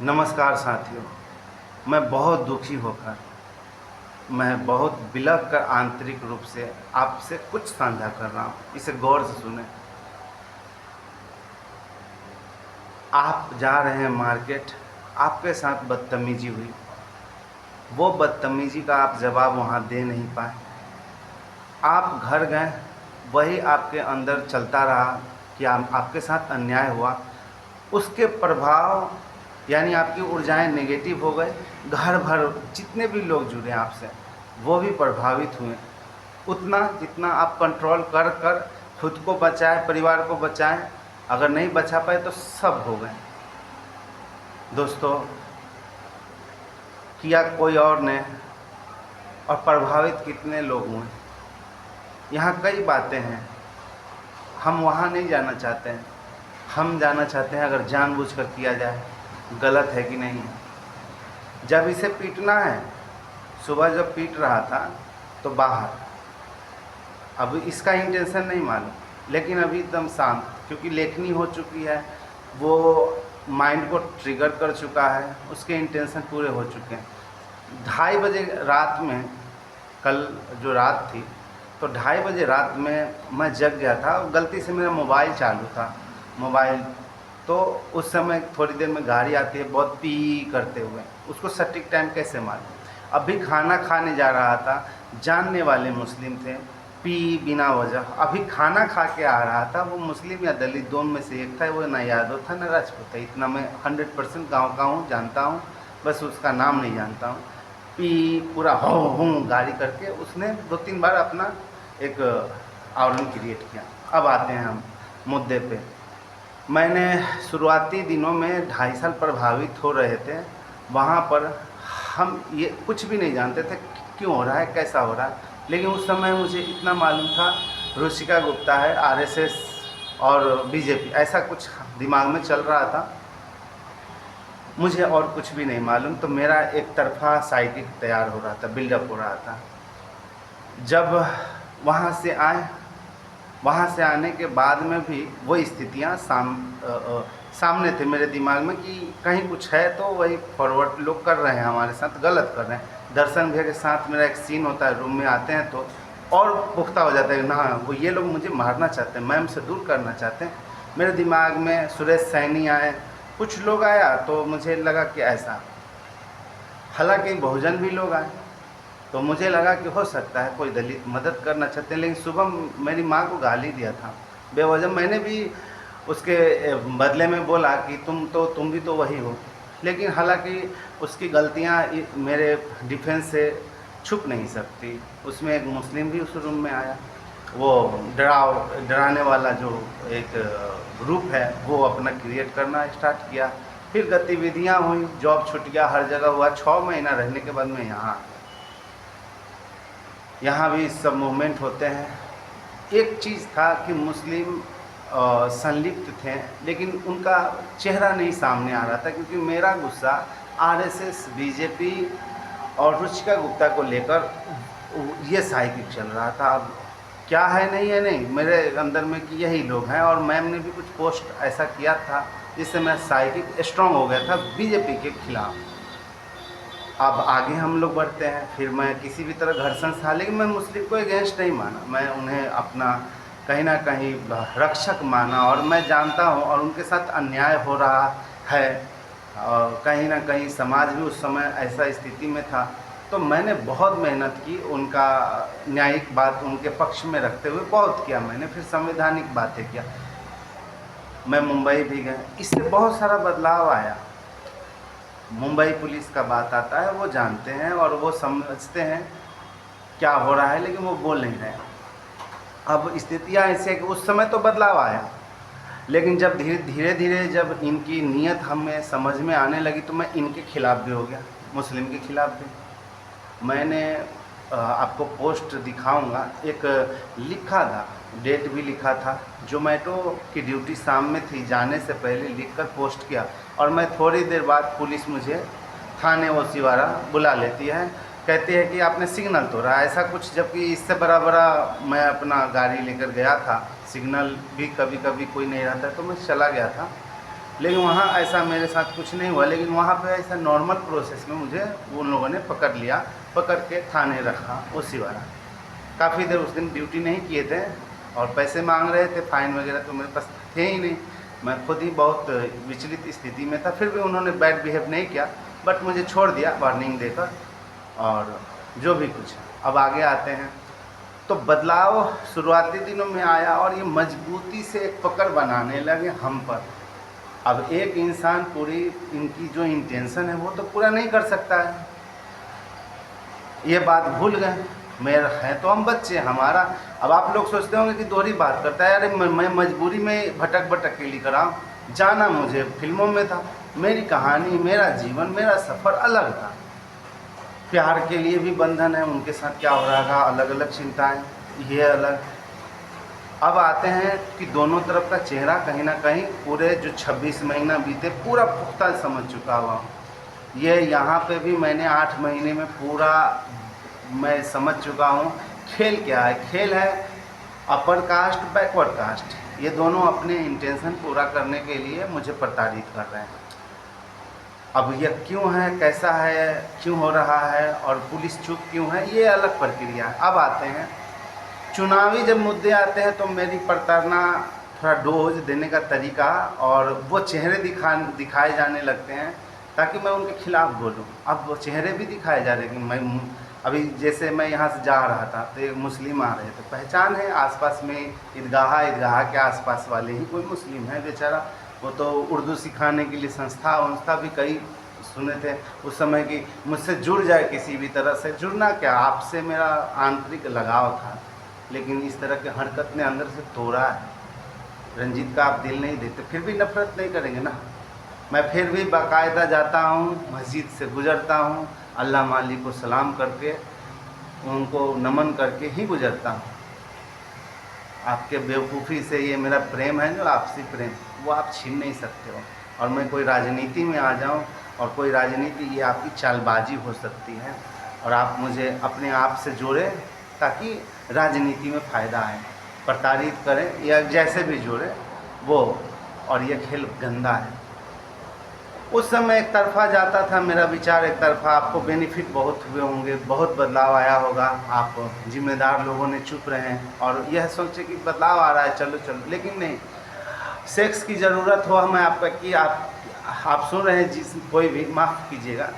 नमस्कार साथियों, मैं बहुत दुखी होकर, मैं बहुत बिलख कर आंतरिक रूप से आपसे कुछ साझा कर रहा हूँ। इसे गौर से सुने। आप जा रहे हैं मार्केट, आपके साथ बदतमीजी हुई। वो बदतमीजी का आप जवाब वहाँ दे नहीं पाए। आप घर गए, वही आपके अंदर चलता रहा कि आपके साथ अन्याय हुआ। उसके प्रभाव यानी आपकी ऊर्जाएं नेगेटिव हो गए। घर भर जितने भी लोग जुड़े आपसे, वो भी प्रभावित हुए। उतना जितना आप कंट्रोल कर कर खुद को बचाए, परिवार को बचाएं। अगर नहीं बचा पाए तो सब हो गए। दोस्तों, किया कोई और ने और प्रभावित कितने लोग हुए। यहाँ कई बातें हैं, हम वहाँ नहीं जाना चाहते हैं। हम जाना चाहते हैं अगर जानबूझकर किया जाए गलत है कि नहीं है। जब इसे पीटना है, सुबह जब पीट रहा था तो बाहर, अब इसका इंटेंशन नहीं मालूम, लेकिन अभी एकदम शांत, क्योंकि लेखनी हो चुकी है, वो माइंड को ट्रिगर कर चुका है, उसके इंटेंशन पूरे हो चुके हैं। 2:30 बजे रात में, कल जो रात थी, तो 2:30 बजे रात में मैं जग गया था। गलती से मेरा मोबाइल चालू था, मोबाइल तो उस समय थोड़ी देर में गाड़ी आती है बहुत पी करते हुए, उसको सटीक टाइम कैसे मालूम। अभी खाना खाने जा रहा था, जानने वाले मुस्लिम थे, पी बिना वजह। अभी खाना खा के आ रहा था, वो मुस्लिम या दलित दोनों में से एक था, वो ना यादव था ना राजपूत था। इतना मैं 100% गाँव का हूँ, जानता हूँ, बस उसका नाम नहीं जानता हूँ। पी पूरा हूँ गाड़ी करके उसने 2-3 बार अपना एक आवरण क्रिएट किया। अब आते हैं हम मुद्दे पे। मैंने शुरुआती दिनों में 2.5 साल प्रभावित हो रहे थे। वहाँ पर हम ये कुछ भी नहीं जानते थे क्यों हो रहा है, कैसा हो रहा है। लेकिन उस समय मुझे इतना मालूम था, रुचिका गुप्ता है, आरएसएस और बीजेपी, ऐसा कुछ दिमाग में चल रहा था। मुझे और कुछ भी नहीं मालूम। तो मेरा एक तरफा साइकिक तैयार हो रहा था, बिल्डअप हो रहा था। जब वहाँ से आए, वहाँ से आने के बाद में भी वही स्थितियाँ सामने थे मेरे दिमाग में कि कहीं कुछ है, तो वही फॉरवर्ड लोग कर रहे हैं, हमारे साथ गलत कर रहे हैं। दर्शन भैया के साथ मेरा एक सीन होता है, रूम में आते हैं तो और पुख्ता हो जाता है ना, वो ये लोग मुझे मारना चाहते हैं, मैम से दूर करना चाहते हैं। मेरे दिमाग में सुरेश सैनी आए, कुछ लोग आया तो मुझे लगा कि ऐसा, हालांकि बहुजन भी लोग आए, तो मुझे लगा कि हो सकता है कोई दलित मदद करना चाहते हैं। लेकिन सुबह मेरी माँ को गाली दिया था बेवजह। मैंने भी उसके बदले में बोला कि तुम भी तो वही हो। लेकिन हालांकि उसकी गलतियाँ मेरे डिफेंस से छुप नहीं सकती। उसमें एक मुस्लिम भी उस रूम में आया, वो डराने वाला जो एक ग्रुप है, वो अपना क्रिएट करना स्टार्ट किया। फिर गतिविधियाँ हुई, जॉब छूट गया, हर जगह हुआ। 6 महीना रहने के बाद मैं यहाँ भी सब मूवमेंट होते हैं। एक चीज़ था कि मुस्लिम संलिप्त थे, लेकिन उनका चेहरा नहीं सामने आ रहा था, क्योंकि मेरा गुस्सा आरएसएस, बीजेपी और रुचिका गुप्ता को लेकर ये साइकिल चल रहा था। अब क्या है नहीं मेरे अंदर में कि यही लोग हैं। और मैम ने भी कुछ पोस्ट ऐसा किया था जिससे मैं साइकिल स्ट्रांग हो गया था बीजेपी के खिलाफ। अब आगे हम लोग बढ़ते हैं। फिर मैं किसी भी तरह घर्षण था, लेकिन मैं मुस्लिम को अगेंस्ट नहीं माना, मैं उन्हें अपना कहीं ना कहीं रक्षक माना। और मैं जानता हूँ और उनके साथ अन्याय हो रहा है, और कहीं ना कहीं समाज भी उस समय ऐसा स्थिति में था। तो मैंने बहुत मेहनत की, उनका न्यायिक बात उनके पक्ष में रखते हुए बहुत किया मैंने। फिर संवैधानिक बातें किया। मैं मुंबई भी गया, इससे बहुत सारा बदलाव आया। मुंबई पुलिस का बात आता है, वो जानते हैं और वो समझते हैं क्या हो रहा है, लेकिन वो बोल नहीं रहे। अब स्थितियाँ ऐसी है कि उस समय तो बदलाव आया, लेकिन जब धीरे धीरे जब इनकी नीयत हमें समझ में आने लगी, तो मैं इनके खिलाफ़ भी हो गया, मुस्लिम के खिलाफ़ भी। मैंने आपको पोस्ट दिखाऊंगा, एक लिखा था, डेट भी लिखा था। जोमेटो की ड्यूटी शाम में थी, जाने से पहले लिखकर पोस्ट किया। और मैं थोड़ी देर बाद पुलिस मुझे थाने ओसीवारा बुला लेती है, कहती है कि आपने सिग्नल तोड़ा, ऐसा कुछ। जबकि इससे बड़ा मैं अपना गाड़ी लेकर गया था, सिग्नल भी कभी कभी कोई नहीं रहता, तो मैं चला गया था। लेकिन वहाँ ऐसा मेरे साथ कुछ नहीं हुआ। लेकिन वहाँ पे ऐसा नॉर्मल प्रोसेस में मुझे उन लोगों ने पकड़ लिया, पकड़ के थाने रखा उसी वाला। काफ़ी देर उस दिन ड्यूटी नहीं किए थे और पैसे मांग रहे थे, फ़ाइन वगैरह तो मेरे पास थे ही नहीं। मैं खुद ही बहुत विचलित स्थिति में था। फिर भी उन्होंने बैड बिहेव नहीं किया, बट मुझे छोड़ दिया वार्निंग देकर। और जो भी कुछ अब आगे आते हैं, तो बदलाव शुरुआती दिनों में आया और ये मजबूती से एक पकड़ बनाने लगे हम पर। अब एक इंसान पूरी इनकी जो इंटेंशन है वो तो पूरा नहीं कर सकता है, ये बात भूल गए। मेरा है तो हम बच्चे हमारा। अब आप लोग सोचते होंगे कि दोहरी बात करता है। अरे मैं मजबूरी में भटक भटक के लिख रहा हूँ, जाना मुझे फिल्मों में था। मेरी कहानी, मेरा जीवन, मेरा सफ़र अलग था। प्यार के लिए भी बंधन है, उनके साथ क्या हो रहा था, अलग अलग चिंताएं, ये अलग। अब आते हैं कि दोनों तरफ का चेहरा कहीं ना कहीं पूरे जो 26 महीना बीते पूरा पुख्ता समझ चुका हुआ हूँ। ये यहाँ पे भी मैंने 8 महीने में पूरा मैं समझ चुका हूँ खेल क्या है। खेल है अपर कास्ट बैकवर्ड कास्ट, ये दोनों अपने इंटेंशन पूरा करने के लिए मुझे प्रताड़ित कर रहे हैं। अब यह क्यों है, कैसा है, क्यों हो रहा है और पुलिस चुप क्यों है, ये अलग प्रक्रिया है। अब आते हैं चुनावी जब मुद्दे आते हैं तो मेरी प्रताड़ना, थोड़ा डोज देने का तरीका और वो चेहरे दिखाए जाने लगते हैं ताकि मैं उनके खिलाफ़ बोलूं। अब वो चेहरे भी दिखाए जा रहे हैं कि मैं अभी जैसे मैं यहाँ से जा रहा था तो एक मुस्लिम आ रहे थे, पहचान है आसपास में ईदगाह के आसपास वाले ही कोई मुस्लिम है बेचारा। वो तो उर्दू सिखाने के लिए संस्था भी कई सुने थे उस समय कि मुझसे जुड़ जाए किसी भी तरह से। जुड़ना क्या, आपसे मेरा आंतरिक लगाव था, लेकिन इस तरह की हरकत ने अंदर से तोड़ा है। रंजीत का आप दिल नहीं देते, फिर भी नफरत नहीं करेंगे ना। मैं फिर भी बाकायदा जाता हूँ, मस्जिद से गुज़रता हूँ, अल्लाह मालिक को सलाम करके उनको नमन करके ही गुज़रता हूँ। आपके बेवकूफ़ी से ये मेरा प्रेम है जो आपसी प्रेम, वो आप छीन नहीं सकते हो। और मैं कोई राजनीति में आ जाऊँ और कोई राजनीति, ये आपकी चालबाजी हो सकती है और आप मुझे अपने आप से जोड़ें ताकि राजनीति में फ़ायदा आए। प्रताड़ित करें या जैसे भी जोड़े वो, और ये खेल गंदा है। उस समय एक तरफा जाता था मेरा विचार, एक तरफा। आपको बेनिफिट बहुत हुए होंगे, बहुत बदलाव आया होगा, आप जिम्मेदार लोगों ने चुप रहे हैं और यह सोचे कि बदलाव आ रहा है, चलो चलो। लेकिन नहीं, सेक्स की ज़रूरत हो हमें आपका कि आप सुन रहे हैं, जिस कोई भी माफ़ कीजिएगा,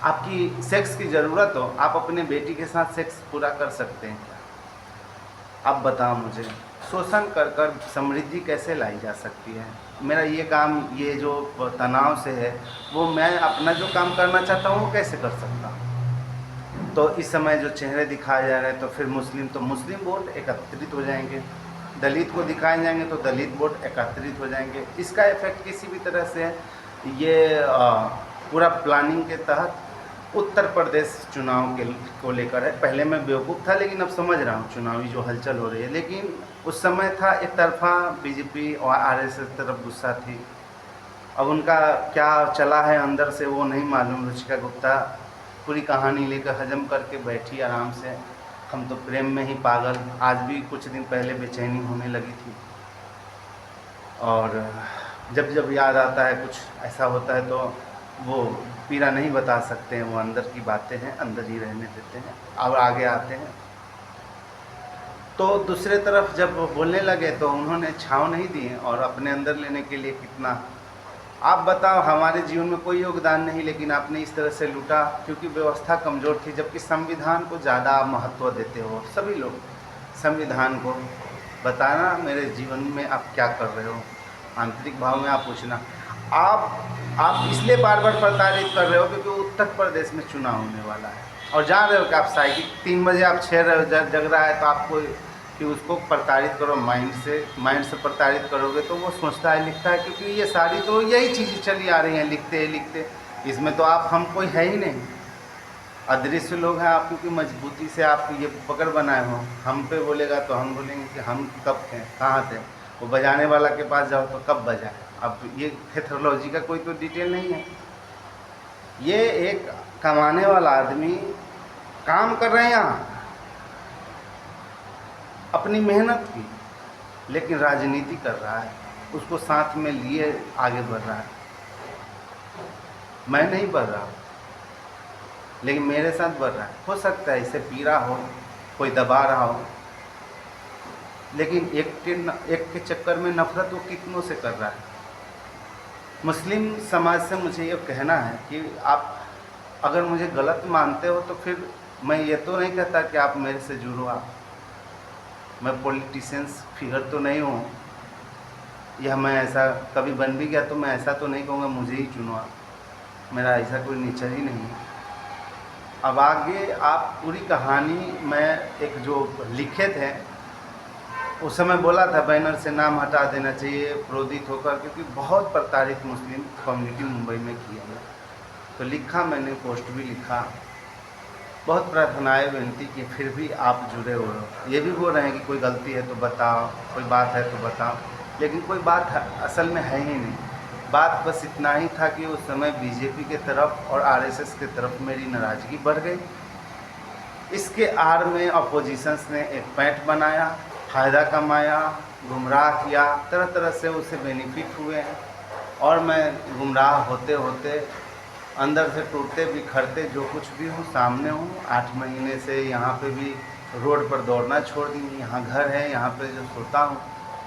आपकी सेक्स की ज़रूरत हो, आप अपने बेटी के साथ सेक्स पूरा कर सकते हैं क्या? आप बताओ मुझे, शोषण कर कर समृद्धि कैसे लाई जा सकती है? मेरा ये काम, ये जो तनाव से है, वो मैं अपना जो काम करना चाहता हूँ वो कैसे कर सकता हूँ? तो इस समय जो चेहरे दिखाए जा रहे हैं, तो फिर मुस्लिम वोट एकत्रित हो जाएंगे, दलित को दिखाए जाएंगे तो दलित वोट एकत्रित हो जाएंगे। इसका इफेक्ट किसी भी तरह से ये पूरा प्लानिंग के तहत उत्तर प्रदेश चुनाव को लेकर है। पहले मैं बेवकूफ़ था, लेकिन अब समझ रहा हूँ चुनावी जो हलचल हो रही है। लेकिन उस समय था एक तरफा बीजेपी और आरएसएस तरफ गुस्सा थी। अब उनका क्या चला है अंदर से वो नहीं मालूम। रुचिका गुप्ता पूरी कहानी लेकर हजम करके बैठी आराम से। हम तो प्रेम में ही पागल। आज भी कुछ दिन पहले बेचैनी होने लगी थी, और जब जब याद आता है कुछ ऐसा होता है तो वो पीड़ा नहीं बता सकते हैं, वो अंदर की बातें हैं, अंदर ही रहने देते हैं। अब आगे आते हैं तो दूसरे तरफ जब बोलने लगे तो उन्होंने छाँव नहीं दी और अपने अंदर लेने के लिए कितना। आप बताओ, हमारे जीवन में कोई योगदान नहीं, लेकिन आपने इस तरह से लूटा क्योंकि व्यवस्था कमज़ोर थी, जबकि संविधान को ज़्यादा आप महत्व देते हो सभी लोग। संविधान को बताना मेरे जीवन में आप क्या कर रहे हो, आंतरिक भाव में आप पूछना। आप इसलिए बार बार प्रताड़ित कर रहे हो क्योंकि उत्तर प्रदेश में चुनाव होने वाला है और जान रहे हो कि आप साइकिल 3 बजे आप 6 जग रहा है, तो आपको कि उसको प्रताड़ित करो माइंड से प्रताड़ित करोगे तो वो सोचता है, लिखता है, क्योंकि ये सारी तो यही चीज़ें चली आ रही हैं, लिखते। इसमें तो आप हम कोई है ही नहीं, अदृश्य लोग हैं आप, क्योंकि मजबूती से आप ये पकड़ बनाए हो। हम पे बोलेगा तो हम बोलेंगे कि हम कब थे, कहाँ थे। वो बजाने वाला के पास जाओ तो कब बजाए। अब ये पैथोलॉजी का कोई तो डिटेल नहीं है। ये एक कमाने वाला आदमी काम कर रहे हैं यहाँ, अपनी मेहनत की, लेकिन राजनीति कर रहा है। उसको साथ में लिए आगे बढ़ रहा है। मैं नहीं बढ़ रहा, लेकिन मेरे साथ बढ़ रहा है। हो सकता है इसे पीड़ा हो, कोई दबा रहा हो, लेकिन एक के चक्कर में नफरत वो कितनों से कर रहा है। मुस्लिम समाज से मुझे ये कहना है कि आप अगर मुझे गलत मानते हो तो फिर मैं ये तो नहीं कहता कि आप मेरे से जुड़ो। आप, मैं पॉलिटिशियंस फिगर तो नहीं हूँ, या मैं ऐसा कभी बन भी गया तो मैं ऐसा तो नहीं कहूँगा मुझे ही चुनो आप, मेरा ऐसा कोई नेचर ही नहीं है। अब आगे आप पूरी कहानी मैं एक जो लिखे थे उस समय बोला था बैनर से नाम हटा देना चाहिए क्रोधित होकर, क्योंकि बहुत प्रताड़ित मुस्लिम कम्युनिटी मुंबई में किया गया। तो लिखा मैंने, पोस्ट भी लिखा, बहुत प्रार्थनाएं विनती की, फिर भी आप जुड़े हुए हो। ये भी बोल रहे हैं कि कोई गलती है तो बताओ, कोई बात है तो बताओ, लेकिन कोई बात असल में है ही नहीं। बात बस इतना ही था कि उस समय बीजेपी के तरफ और आरएसएस के तरफ मेरी नाराज़गी बढ़ गई। इसके आड़ में अपोजिशंस ने एक पैंट बनाया, फ़ायदा कमाया, गुमराह किया, तरह तरह से उसे बेनिफिट हुए हैं। और मैं गुमराह होते होते अंदर से टूटते बिखरते जो कुछ भी हूँ सामने हूँ। 8 महीने से यहाँ पे भी रोड पर दौड़ना छोड़ दी, यहाँ घर है, यहाँ पे जो सोता हूँ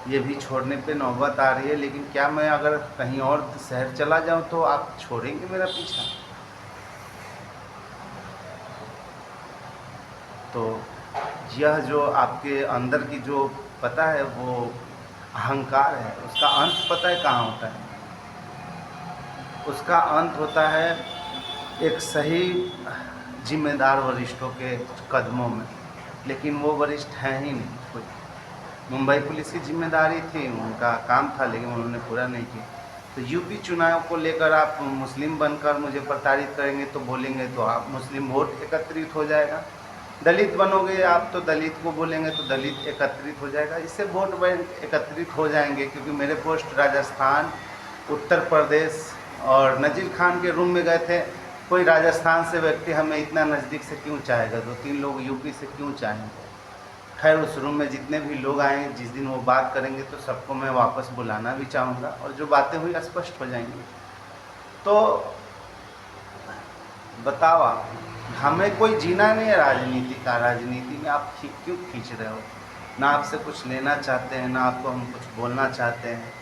ये भी छोड़ने पे नौबत आ रही है। लेकिन क्या मैं अगर कहीं और शहर चला जाऊँ तो आप छोड़ेंगे मेरा पीछा? तो यह जो आपके अंदर की जो पता है वो अहंकार है, उसका अंत पता है कहाँ होता है? उसका अंत होता है एक सही जिम्मेदार वरिष्ठों के कदमों में, लेकिन वो वरिष्ठ हैं ही नहीं कोई। मुंबई पुलिस की जिम्मेदारी थी, उनका काम था, लेकिन उन्होंने पूरा नहीं किया। तो यूपी चुनाव को लेकर आप मुस्लिम बनकर मुझे प्रताड़ित करेंगे तो बोलेंगे तो आप मुस्लिम वोट एकत्रित हो जाएगा। दलित बनोगे आप तो दलित को बोलेंगे तो दलित एकत्रित हो जाएगा। इससे वोट बैंक एकत्रित हो जाएंगे, क्योंकि मेरे पोस्ट राजस्थान, उत्तर प्रदेश और नजीर खान के रूम में गए थे। कोई राजस्थान से व्यक्ति हमें इतना नज़दीक से क्यों चाहेगा? 2-3 लोग यूपी से क्यों चाहेंगे? खैर, उस रूम में जितने भी लोग आए, जिस दिन वो बात करेंगे तो सबको मैं वापस बुलाना भी चाहूँगा और जो बातें हुई स्पष्ट हो जाएंगी। तो बताओ आप, हमें कोई जीना नहीं है राजनीति का। राजनीति में आप क्यों खींच रहे हो? ना आपसे कुछ लेना चाहते हैं, ना आपको हम कुछ बोलना चाहते हैं।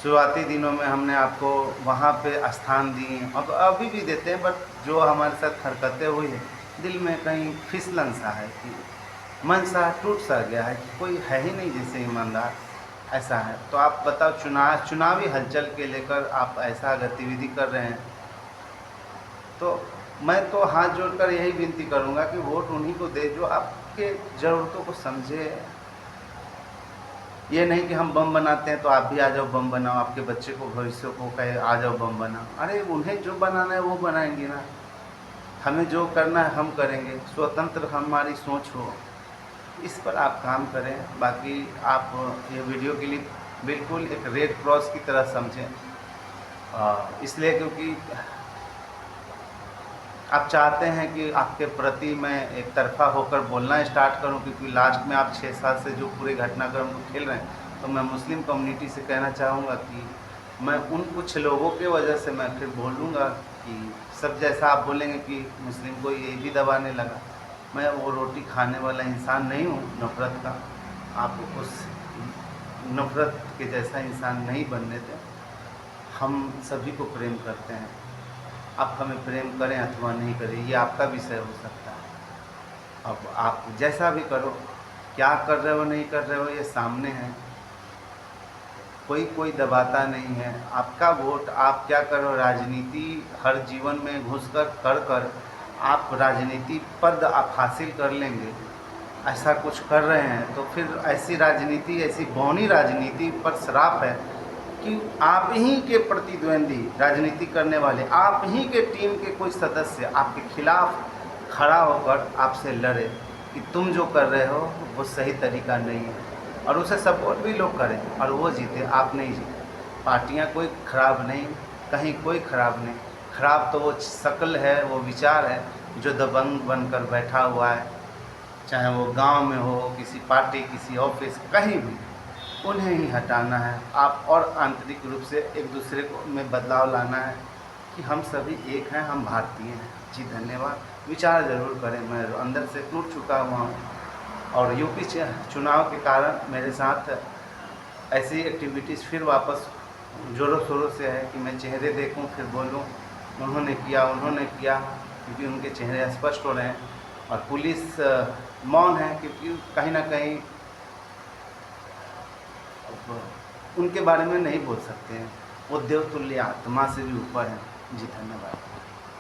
शुरुआती दिनों में हमने आपको वहाँ पे स्थान दिए, अब अभी भी देते हैं, बट जो हमारे साथ हरकतें हुई है दिल में कहीं फिसलन सा है कि मन सा टूट सा गया है कि कोई है ही नहीं जैसे ईमानदार, ऐसा है। तो आप बताओ, चुनावी हलचल के लेकर आप ऐसा गतिविधि कर रहे हैं, तो मैं तो हाथ जोड़कर यही विनती करूंगा कि वोट उन्हीं को दे जो आपके ज़रूरतों को समझे। ये नहीं कि हम बम बनाते हैं तो आप भी आ जाओ बम बनाओ, आपके बच्चे को भविष्य को कहे आ जाओ बम बनाओ। अरे उन्हें जो बनाना है वो बनाएंगे ना, हमें जो करना है हम करेंगे। स्वतंत्र हमारी सोच हो, इस पर आप काम करें। बाकी आप ये वीडियो क्लिप बिल्कुल एक रेड क्रॉस की तरह समझें, इसलिए क्योंकि आप चाहते हैं कि आपके प्रति मैं एक तरफा होकर बोलना स्टार्ट करूं, क्योंकि लास्ट में आप 6 साल से जो पूरे घटनाक्रम को खेल रहे हैं। तो मैं मुस्लिम कम्युनिटी से कहना चाहूँगा कि मैं उन कुछ लोगों के वजह से मैं फिर बोलूँगा कि सब जैसा आप बोलेंगे कि मुस्लिम को ये भी दबाने लगा। मैं वो रोटी खाने वाला इंसान नहीं हूँ नफ़रत का। आप उस नफ़रत के जैसा इंसान नहीं बनने दें। हम सभी को प्रेम करते हैं, आप हमें प्रेम करें अथवा नहीं करें ये आपका विषय हो सकता है। अब आप जैसा भी करो, क्या कर रहे हो नहीं कर रहे हो ये सामने है, कोई दबाता नहीं है। आपका वोट, आप क्या करो, राजनीति हर जीवन में घुसकर कर आप राजनीति पद आप हासिल कर लेंगे, ऐसा कुछ कर रहे हैं तो फिर ऐसी राजनीति, ऐसी बौनी राजनीति पर श्राप है कि आप ही के प्रतिद्वंदी राजनीति करने वाले, आप ही के टीम के कोई सदस्य आपके खिलाफ खड़ा होकर आपसे लड़े कि तुम जो कर रहे हो वो सही तरीका नहीं है, और उसे सपोर्ट भी लोग करें और वो जीते, आप नहीं जीते। पार्टियां कोई ख़राब नहीं, कहीं कोई ख़राब नहीं। ख़राब तो वो शक्ल है, वो विचार है जो दबंग बनकर बैठा हुआ है, चाहे वो गांव में हो, किसी पार्टी, किसी ऑफिस, कहीं भी। उन्हें ही हटाना है। आप और आंतरिक रूप से एक दूसरे को में बदलाव लाना है कि हम सभी एक हैं, हम भारतीय हैं। जी धन्यवाद। विचार ज़रूर करें, मैं अंदर से टूट चुका हुआ हूँ और यूपी चुनाव के कारण मेरे साथ ऐसी एक्टिविटीज़ फिर वापस ज़ोरों शोरों से है कि मैं चेहरे देखूं फिर बोलूं उन्होंने किया, क्योंकि उनके चेहरे स्पष्ट हो रहे हैं और पुलिस मौन है, क्योंकि कहीं ना कहीं उनके बारे में नहीं बोल सकते हैं। वो देवतुल्य आत्मा से भी ऊपर हैं। जी धन्यवाद।